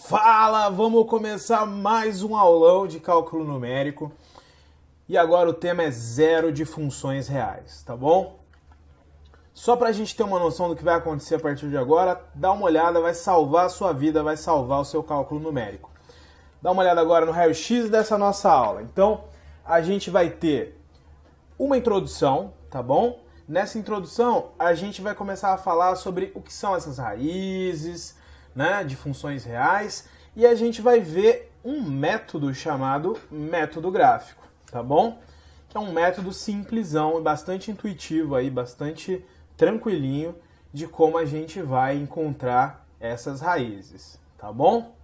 Fala, vamos começar mais um aulão de cálculo numérico. E agora o tema é zero de funções reais, tá bom? Só para a gente ter uma noção do que vai acontecer a partir de agora, dá uma olhada, vai salvar a sua vida, vai salvar o seu cálculo numérico. Dá uma olhada agora no raio-x dessa nossa aula. Então, a gente vai ter uma introdução, tá bom? Nessa introdução, a gente vai começar a falar sobre o que são essas raízes, né, de funções reais, e a gente vai ver um método chamado método gráfico, tá bom? Que é um método simplesão e bastante intuitivo aí, bastante tranquilinho de como a gente vai encontrar essas raízes, tá bom?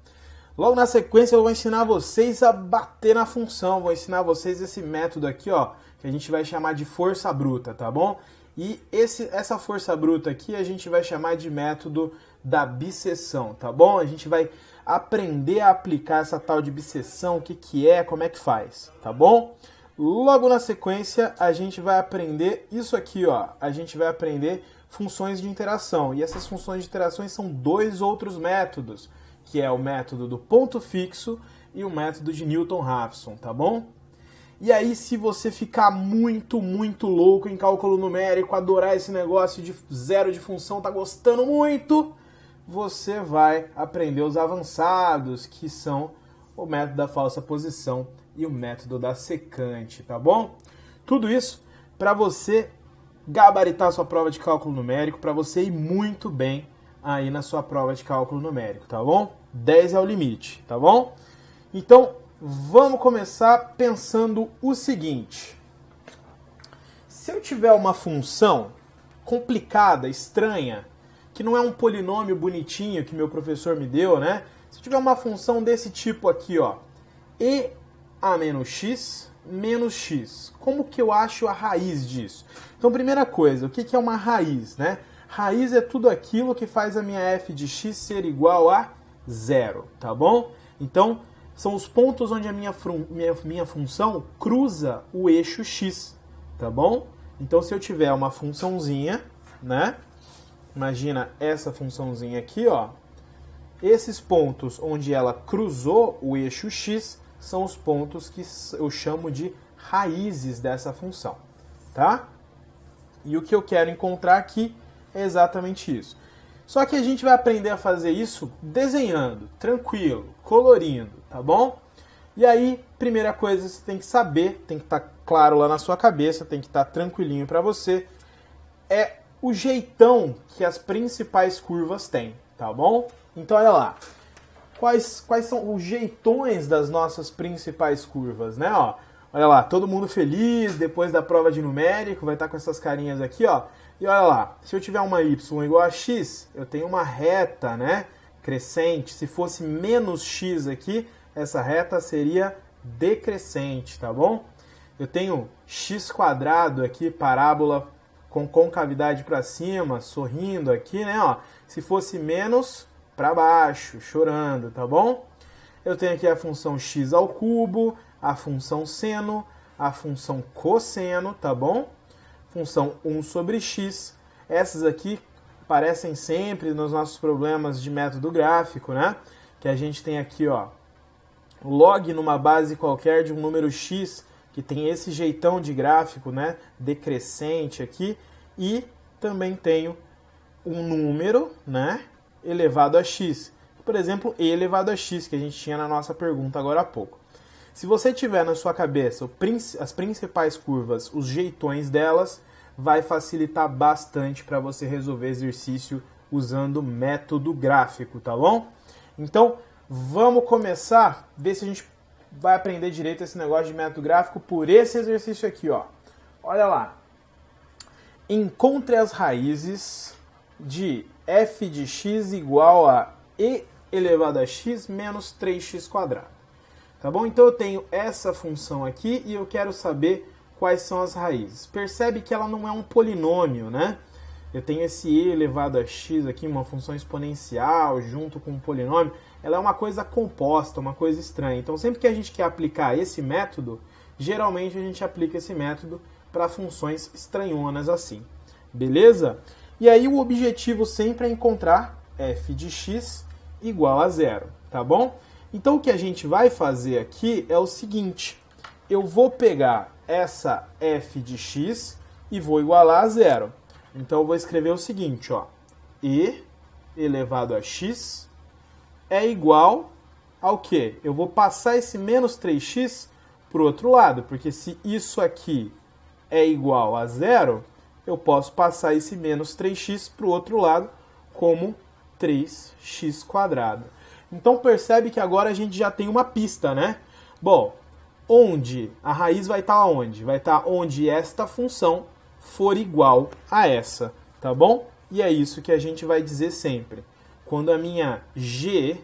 Logo na sequência eu vou ensinar vocês a bater na função, vou ensinar vocês esse método aqui, ó, que a gente vai chamar de força bruta, tá bom? E essa força bruta aqui a gente vai chamar de método da biseção, tá bom? A gente vai aprender a aplicar essa tal de biseção, o que que é, como é que faz, tá bom? Logo na sequência a gente vai aprender isso aqui, ó, a gente vai aprender funções de interação. E essas funções de interação são dois outros métodos, que é o método do ponto fixo e o método de Newton-Raphson, tá bom? E aí, se você ficar muito louco em cálculo numérico, adorar esse negócio de zero de função, tá gostando muito, você vai aprender os avançados, que são o método da falsa posição e o método da secante, tá bom? Tudo isso para você gabaritar a sua prova de cálculo numérico, para você ir muito bem aí na sua prova de cálculo numérico, tá bom? 10 é o limite, tá bom? Então, vamos começar pensando o seguinte. Se eu tiver uma função complicada, estranha, que não é um polinômio bonitinho que meu professor me deu, né? Se eu tiver uma função desse tipo aqui, ó, e a menos x menos x, como que eu acho a raiz disso? Então, primeira coisa, o que é uma raiz, né? Raiz é tudo aquilo que faz a minha f de x ser igual a zero, tá bom? Então, são os pontos onde a minha função cruza o eixo x, tá bom? Então, se eu tiver uma funçãozinha, né? Imagina essa funçãozinha aqui, ó. Esses pontos onde ela cruzou o eixo x são os pontos que eu chamo de raízes dessa função, tá? E o que eu quero encontrar aqui é exatamente isso. Só que a gente vai aprender a fazer isso desenhando, tranquilo, colorindo, tá bom? E aí, primeira coisa você tem que saber, tem que estar claro lá na sua cabeça, tem que estar tranquilinho para você, é o jeitão que as principais curvas têm, tá bom? Então, olha lá. Quais são os jeitões das nossas principais curvas, né? Ó, olha lá, todo mundo feliz depois da prova de numérico, vai estar com essas carinhas aqui, ó. E olha lá, se eu tiver uma y igual a x, eu tenho uma reta, né, crescente. Se fosse menos x aqui, essa reta seria decrescente, tá bom? Eu tenho x quadrado aqui, parábola com concavidade para cima, sorrindo aqui, né, ó. Se fosse menos, para baixo, chorando, tá bom? Eu tenho aqui a função x ao cubo, a função seno, a função cosseno, tá bom? Função 1 sobre x. Essas aqui aparecem sempre nos nossos problemas de método gráfico, né? Que a gente tem aqui, ó, log numa base qualquer de um número x, que tem esse jeitão de gráfico, né? Decrescente aqui. E também tenho um número, né? Elevado a x. Por exemplo, e elevado a x, que a gente tinha na nossa pergunta agora há pouco. Se você tiver na sua cabeça as principais curvas, os jeitões delas, vai facilitar bastante para você resolver exercício usando método gráfico, tá bom? Então, vamos começar, ver se a gente vai aprender direito esse negócio de método gráfico por esse exercício aqui, ó. Olha lá. Encontre as raízes de f de x igual a e elevado a x menos 3x². Tá bom? Então eu tenho essa função aqui e eu quero saber quais são as raízes. Percebe que ela não é um polinômio, né? Eu tenho esse e elevado a x aqui, uma função exponencial junto com um polinômio. Ela é uma coisa composta, uma coisa estranha. Então sempre que a gente quer aplicar esse método, geralmente a gente aplica esse método para funções estranhonas assim. Beleza? E aí o objetivo sempre é encontrar f de x igual a zero. tá bom? Então o que a gente vai fazer aqui é o seguinte, eu vou pegar essa f de x e vou igualar a zero. Então eu vou escrever o seguinte, ó, e elevado a x é igual ao quê? Eu vou passar esse menos 3x para o outro lado, porque se isso aqui é igual a zero, eu posso passar esse menos 3x para o outro lado como 3x². Então percebe que agora a gente já tem uma pista, né? Bom, onde a raiz vai estar onde? Vai estar onde esta função for igual a essa, tá bom? E é isso que a gente vai dizer sempre. Quando a minha g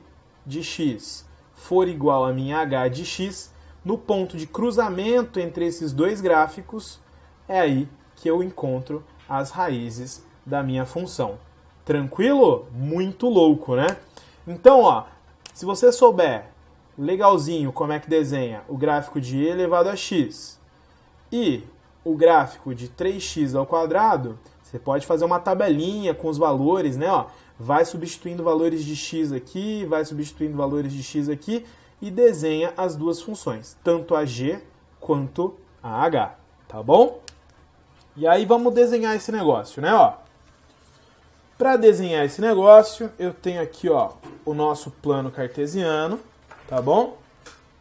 de x for igual a minha h de x, no ponto de cruzamento entre esses dois gráficos, é aí que eu encontro as raízes da minha função. Tranquilo? Muito louco, né? Então, ó, se você souber legalzinho como é que desenha o gráfico de e elevado a x e o gráfico de 3x², você pode fazer uma tabelinha com os valores, né? Ó, vai substituindo valores de x aqui, vai substituindo valores de x aqui e desenha as duas funções, tanto a g quanto a h, tá bom? E aí vamos desenhar esse negócio, né? Ó, para desenhar esse negócio, eu tenho aqui, ó, o nosso plano cartesiano, tá bom?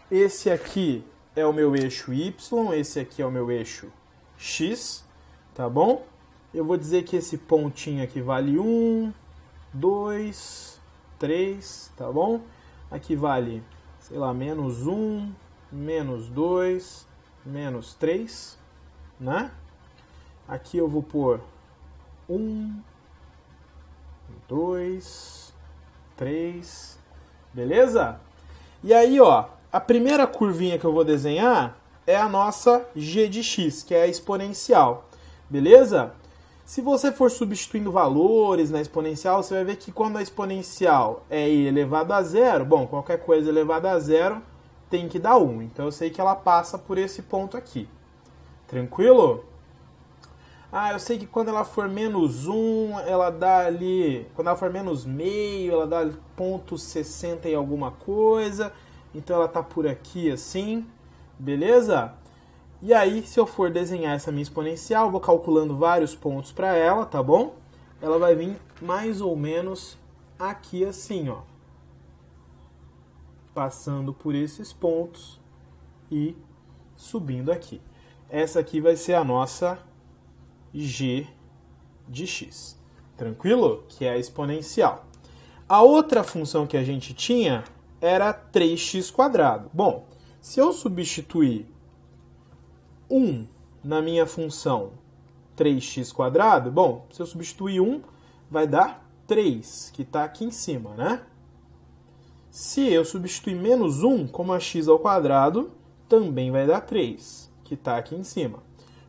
Esse aqui é o meu eixo y, esse aqui é o meu eixo x, tá bom? Eu vou dizer que esse pontinho aqui vale 1, 2, 3, tá bom? Aqui vale, sei lá, menos 1, menos 2, menos 3, né? Aqui eu vou pôr 1, 2, 3, beleza? E aí, ó, a primeira curvinha que eu vou desenhar é a nossa g de x, que é a exponencial, beleza? Se você for substituindo valores na exponencial, você vai ver que quando a exponencial é e elevado a zero, bom, qualquer coisa elevada a zero tem que dar 1. Então eu sei que ela passa por esse ponto aqui. Tranquilo? Ah, eu sei que quando ela for menos 1, ela dá ali... Quando ela for menos meio, ela dá ponto 60 e alguma coisa. Então ela tá por aqui assim, beleza? E aí, se eu for desenhar essa minha exponencial, vou calculando vários pontos para ela, tá bom? Ela vai vir mais ou menos aqui assim, ó. Passando por esses pontos e subindo aqui. Essa aqui vai ser a nossa g de x. Tranquilo? Que é a exponencial. A outra função que a gente tinha era 3x². Bom, se eu substituir 1 na minha função 3x², bom, se eu substituir 1, vai dar 3, que está aqui em cima, né? Se eu substituir menos 1, como a x², também vai dar 3, que está aqui em cima.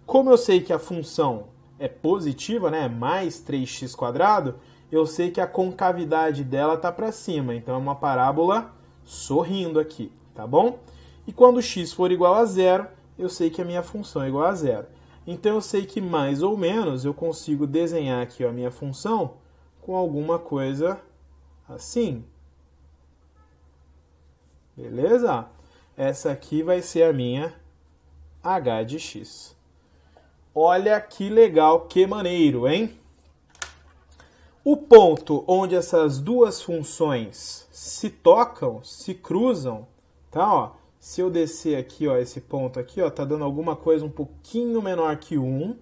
Como eu sei que a função é positiva, né, mais 3x², eu sei que a concavidade dela está para cima, então é uma parábola sorrindo aqui, tá bom? E quando x for igual a zero, eu sei que a minha função é igual a zero. Então eu sei que mais ou menos eu consigo desenhar aqui ó, a minha função com alguma coisa assim. Beleza? Essa aqui vai ser a minha h de x. Olha que legal, que maneiro, hein? O ponto onde essas duas funções se tocam, se cruzam, tá? Ó, se eu descer aqui, ó, esse ponto aqui, ó, tá dando alguma coisa um pouquinho menor que 1.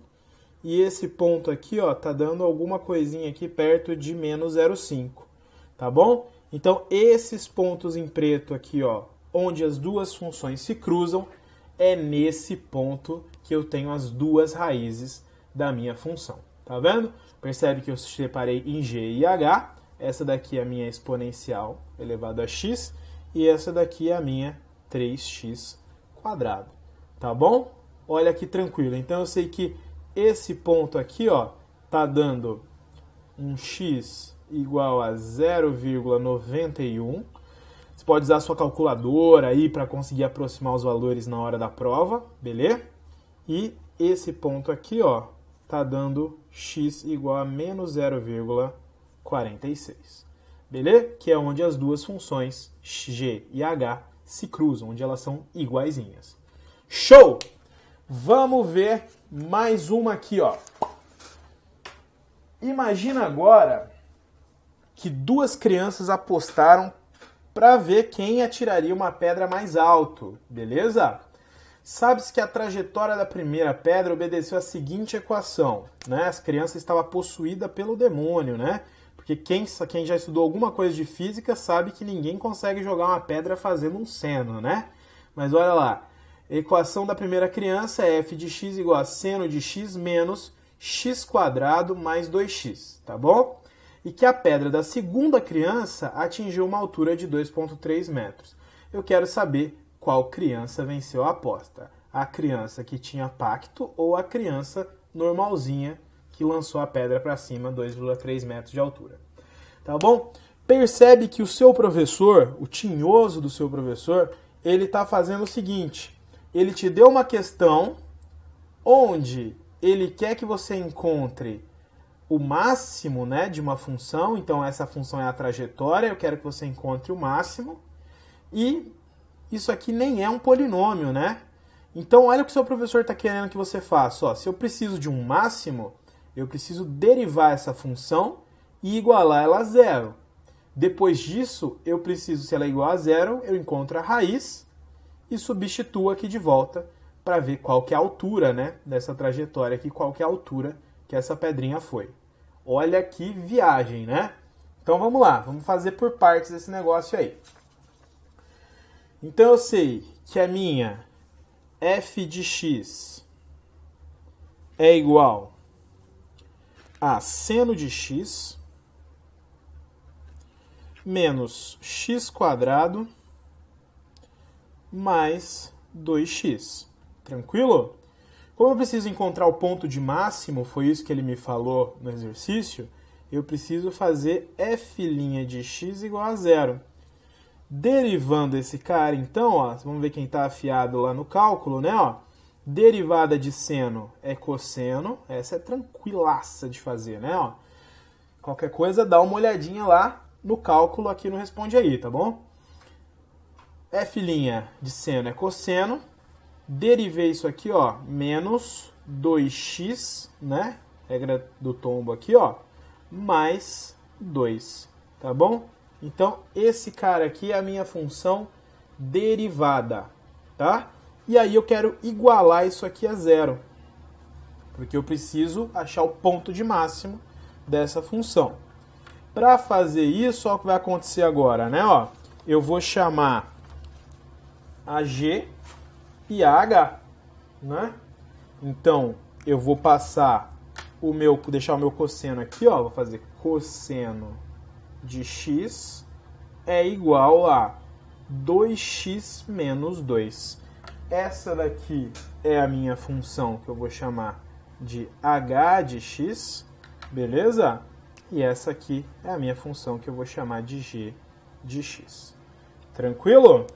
E esse ponto aqui, ó, tá dando alguma coisinha aqui perto de menos 0,5. Tá bom? Então, esses pontos em preto aqui, ó, onde as duas funções se cruzam, é nesse ponto que eu tenho as duas raízes da minha função. Tá vendo? Percebe que eu separei em g e h. Essa daqui é a minha exponencial elevado a x. E essa daqui é a minha 3x². Tá bom? Olha que tranquilo. Então eu sei que esse ponto aqui, ó, tá dando um x igual a 0,91. Você pode usar a sua calculadora aí para conseguir aproximar os valores na hora da prova, beleza? E esse ponto aqui, ó, tá dando x igual a menos 0,46. beleza? Que é onde as duas funções g e h se cruzam, onde elas são iguaizinhas. Show! Vamos ver mais uma aqui, ó. Imagina agora que duas crianças apostaram para ver quem atiraria uma pedra mais alto, beleza? Sabe-se que a trajetória da primeira pedra obedeceu a seguinte equação, né? As crianças estavam possuídas pelo demônio, né? Porque quem já estudou alguma coisa de física sabe que ninguém consegue jogar uma pedra fazendo um seno, né? Mas olha lá, a equação da primeira criança é f de x igual a seno de x menos x² mais 2x, tá bom? E que a pedra da segunda criança atingiu uma altura de 2,3 metros. Eu quero saber qual criança venceu a aposta. A criança que tinha pacto ou a criança normalzinha que lançou a pedra para cima, 2,3 metros de altura. Tá bom? Percebe que o seu professor, o tinhoso do seu professor, ele está fazendo o seguinte. Ele te deu uma questão onde ele quer que você encontre o máximo, né, de uma função. Então, essa função é a trajetória. Eu quero que você encontre o máximo. E isso aqui nem é um polinômio, né? Então, olha o que o seu professor está querendo que você faça. Ó, se eu preciso de um máximo, eu preciso derivar essa função e igualar ela a zero. Depois disso, eu preciso, se ela é igual a zero, eu encontro a raiz e substituo aqui de volta para ver qual que é a altura, né, dessa trajetória aqui, qual que é a altura que essa pedrinha foi. Olha que viagem, né? Então vamos lá, vamos fazer por partes esse negócio aí. Então eu sei que a minha f de x é igual a seno de x menos x² mais 2x. Tranquilo? Como eu preciso encontrar o ponto de máximo, foi isso que ele me falou no exercício, eu preciso fazer f' de x igual a zero. Derivando esse cara, então, ó, vamos ver quem está afiado lá no cálculo, né? Ó, derivada de seno é cosseno, essa é tranquilaça de fazer, né? Ó, qualquer coisa, dá uma olhadinha lá no cálculo aqui no Responde Aí, tá bom? F' de seno é cosseno. Derivei isso aqui, ó, menos 2x, né? Regra do tombo aqui, ó, mais 2, tá bom? Então, esse cara aqui é a minha função derivada, tá? E aí eu quero igualar isso aqui a zero, porque eu preciso achar o ponto de máximo dessa função. Para fazer isso, olha o que vai acontecer agora, né? Ó, eu vou chamar a G e a H, né? Então, eu vou passar deixar o meu cosseno aqui, ó, vou fazer cosseno de x é igual a 2x menos 2. Essa daqui é a minha função que eu vou chamar de h de x, beleza? E essa aqui é a minha função que eu vou chamar de g de x. Tranquilo?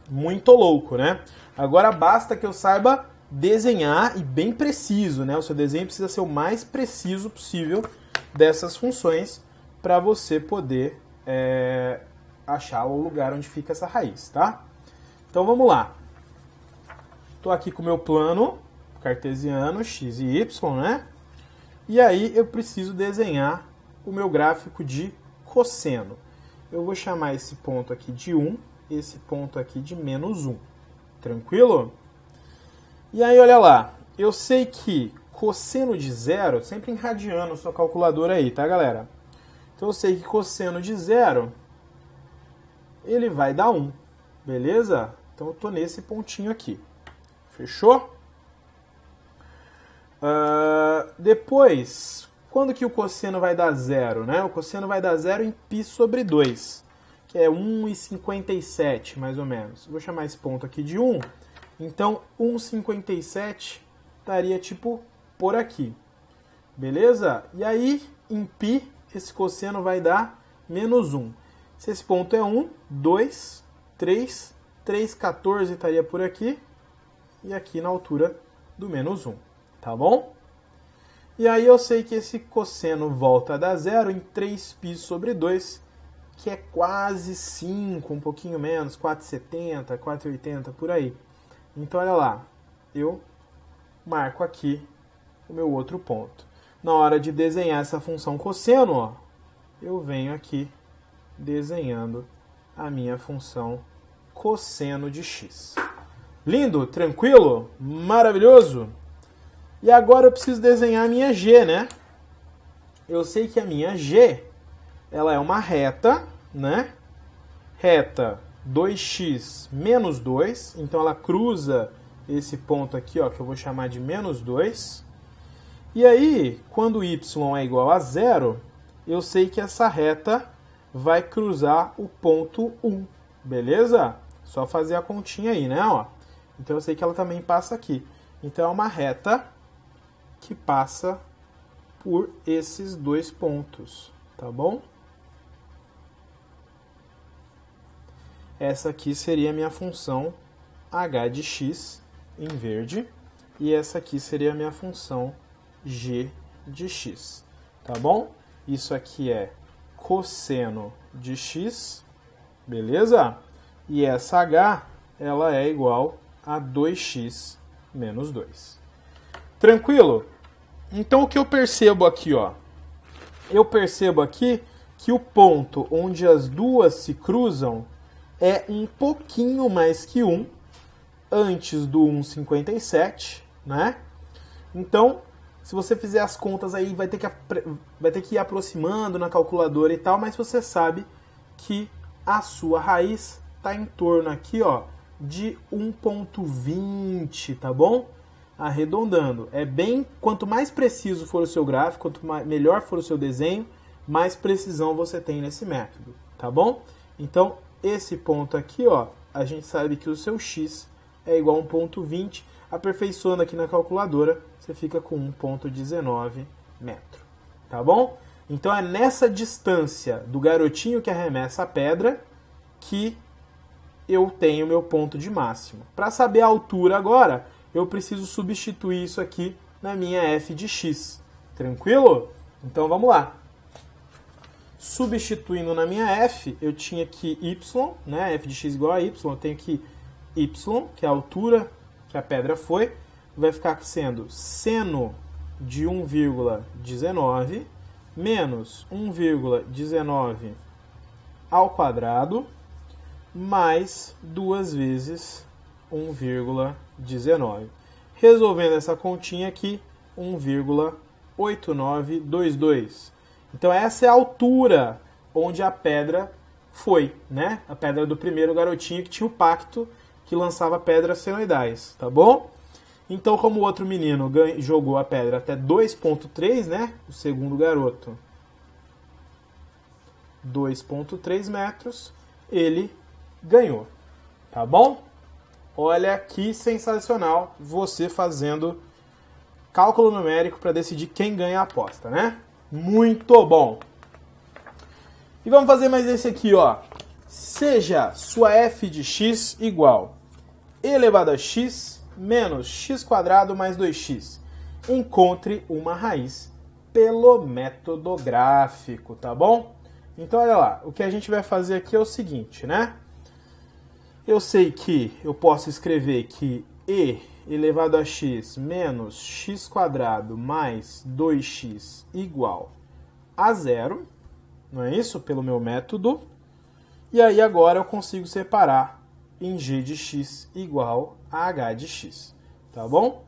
Muito louco, né? Agora basta que eu saiba desenhar e bem preciso, né? O seu desenho precisa ser o mais preciso possível dessas funções para você poder achar o lugar onde fica essa raiz, tá? Então vamos lá. Estou aqui com o meu plano cartesiano, x e y, né? E aí eu preciso desenhar o meu gráfico de cosseno. Eu vou chamar esse ponto aqui de 1, esse ponto aqui de menos 1. Tranquilo? E aí, olha lá. Eu sei que cosseno de zero, sempre em radiano sua calculadora aí, tá, galera? Então eu sei que cosseno de zero, ele vai dar 1, beleza? Então eu tô nesse pontinho aqui. Fechou? Depois, quando que o cosseno vai dar zero, né? O cosseno vai dar zero em π sobre 2, que é 1,57 mais ou menos. Vou chamar esse ponto aqui de 1. Então, 1,57 estaria tipo por aqui. Beleza? E aí, em π, esse cosseno vai dar menos 1. Se esse ponto é 1, 2, 3, 3,14 estaria por aqui. E aqui na altura do menos 1. Tá bom? E aí eu sei que esse cosseno volta a dar zero em 3π sobre 2, que é quase 5, um pouquinho menos, 4,70, 4,80, por aí. Então, olha lá, eu marco aqui o meu outro ponto. Na hora de desenhar essa função cosseno, ó, eu venho aqui desenhando a minha função cosseno de x. Lindo? Tranquilo? Maravilhoso? E agora eu preciso desenhar a minha g, né? Eu sei que a minha g, ela é uma reta, né? Reta 2x menos 2, então ela cruza esse ponto aqui, ó, que eu vou chamar de menos 2. E aí, quando y é igual a 0, eu sei que essa reta vai cruzar o ponto 1, beleza? Só fazer a continha aí, né? Ó. Então eu sei que ela também passa aqui. Então é uma reta que passa por esses dois pontos, tá bom? Essa aqui seria a minha função h de x em verde. E essa aqui seria a minha função g de x, tá bom? Isso aqui é cosseno de x, beleza? E essa h, ela é igual a 2x menos 2. Tranquilo? Então o que eu percebo aqui, ó? Eu percebo aqui que o ponto onde as duas se cruzam é um pouquinho mais que 1, antes do 1,57, né? Então, se você fizer as contas aí, vai ter que ir aproximando na calculadora e tal, mas você sabe que a sua raiz está em torno aqui, ó, de 1,20, tá bom? Arredondando. É bem, quanto mais preciso for o seu gráfico, melhor for o seu desenho, mais precisão você tem nesse método, tá bom? Então, esse ponto aqui, ó, a gente sabe que o seu x é igual a 1,20. Aperfeiçoando aqui na calculadora, você fica com 1,19 metro, tá bom? Então é nessa distância do garotinho que arremessa a pedra que eu tenho meu ponto de máximo. Para saber a altura agora, eu preciso substituir isso aqui na minha f de x. Tranquilo? Então vamos lá. Substituindo na minha f, eu tinha que y, né? F de x igual a y, eu tenho que y, que é a altura que a pedra foi, vai ficar sendo seno de 1,19 menos 1,19 ao quadrado mais 2 vezes 1,19. Resolvendo essa continha aqui, 1,8922. Então essa é a altura onde a pedra foi, né? A pedra do primeiro garotinho que tinha o pacto que lançava pedras senoidais, tá bom? Então, como o outro menino jogou a pedra até 2,3, né? O segundo garoto, 2,3 metros, ele ganhou, tá bom? Olha que sensacional você fazendo cálculo numérico para decidir quem ganha a aposta, né? Muito bom! E vamos fazer mais esse aqui, ó. Seja sua f de x igual e elevado a x menos x² mais 2x. Encontre uma raiz pelo método gráfico, tá bom? Então, olha lá, o que a gente vai fazer aqui é o seguinte, né? Eu sei que eu posso escrever que e elevado a x menos x² mais 2x igual a 0, não é isso? Pelo meu método. E aí agora eu consigo separar em g de x igual a h de x, tá bom?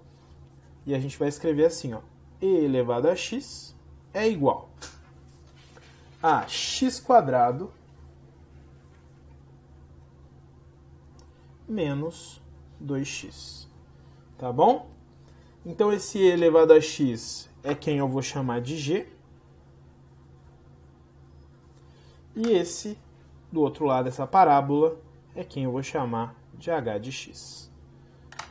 E a gente vai escrever assim, ó, e elevado a x é igual a x² menos 2x, tá bom? Então esse e elevado a x é quem eu vou chamar de g, e esse do outro lado dessa parábola é quem eu vou chamar de h de x.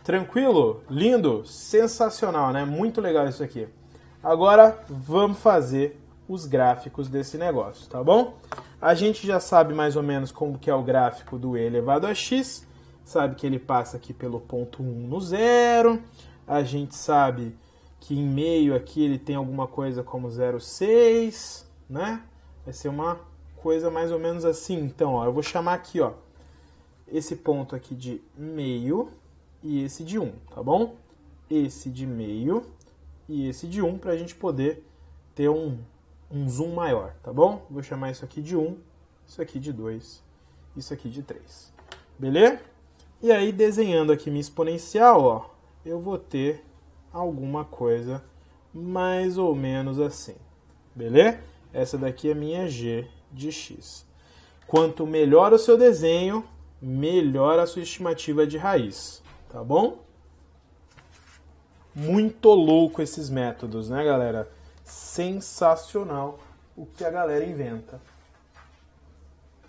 Tranquilo? Lindo? Sensacional, né? Muito legal isso aqui. Agora vamos fazer os gráficos desse negócio, tá bom? A gente já sabe mais ou menos como que é o gráfico do e elevado a x, sabe que ele passa aqui pelo ponto 1 no 0, a gente sabe que em meio aqui ele tem alguma coisa como 0,6, né? Vai ser uma coisa mais ou menos assim. Então, ó, eu vou chamar aqui, ó, esse ponto aqui de meio e esse de 1, tá bom? Esse de meio e esse de 1 para a gente poder ter um zoom maior, tá bom? Vou chamar isso aqui de 1, isso aqui de 2, isso aqui de 3. Beleza? E aí, desenhando aqui minha exponencial, ó, eu vou ter alguma coisa mais ou menos assim. Beleza? Essa daqui é minha g de x. Quanto melhor o seu desenho, melhor a sua estimativa de raiz, tá bom? Muito louco esses métodos, né, galera? Sensacional o que a galera inventa.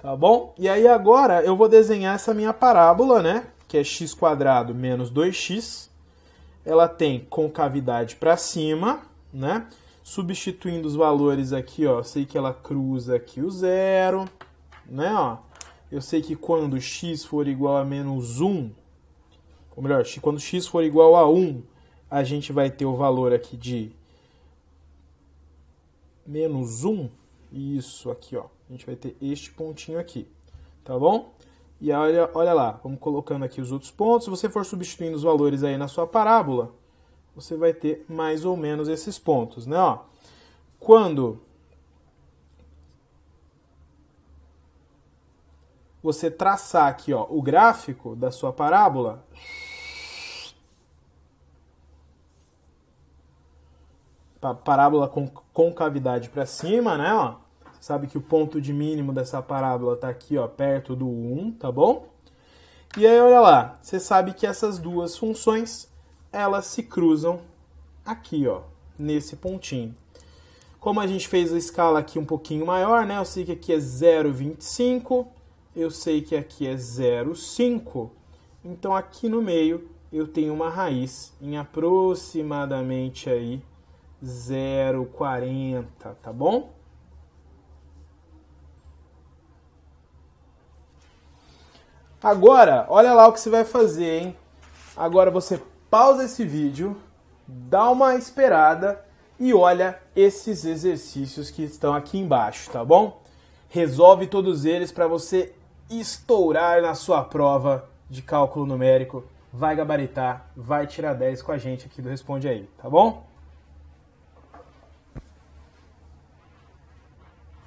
Tá bom? E aí agora eu vou desenhar essa minha parábola, né? Que é x² menos 2x. Ela tem concavidade para cima, né? Substituindo os valores aqui, ó, eu sei que ela cruza aqui o zero, né, ó. Eu sei que quando x for igual a menos 1, ou melhor, quando x for igual a 1, a gente vai ter o valor aqui de menos 1. Isso aqui, ó. A gente vai ter este pontinho aqui, tá bom? E olha lá, vamos colocando aqui os outros pontos. Se você for substituindo os valores aí na sua parábola, você vai ter mais ou menos esses pontos, né? Ó, quando você traçar aqui, ó, o gráfico da sua parábola, parábola com concavidade para cima, né? Ó, sabe que o ponto de mínimo dessa parábola está aqui, ó, perto do 1, tá bom? E aí, olha lá, você sabe que essas duas funções, elas se cruzam aqui, ó, nesse pontinho. Como a gente fez a escala aqui um pouquinho maior, né? Eu sei que aqui é 0,25, eu sei que aqui é 0,5. Então, aqui no meio, eu tenho uma raiz em aproximadamente aí 0,40, tá bom? Agora, olha lá o que você vai fazer, hein? Agora você pausa esse vídeo, dá uma esperada e olha esses exercícios que estão aqui embaixo, tá bom? Resolve todos eles para você estourar na sua prova de cálculo numérico. Vai gabaritar, vai tirar 10 com a gente aqui do Responde Aí, tá bom?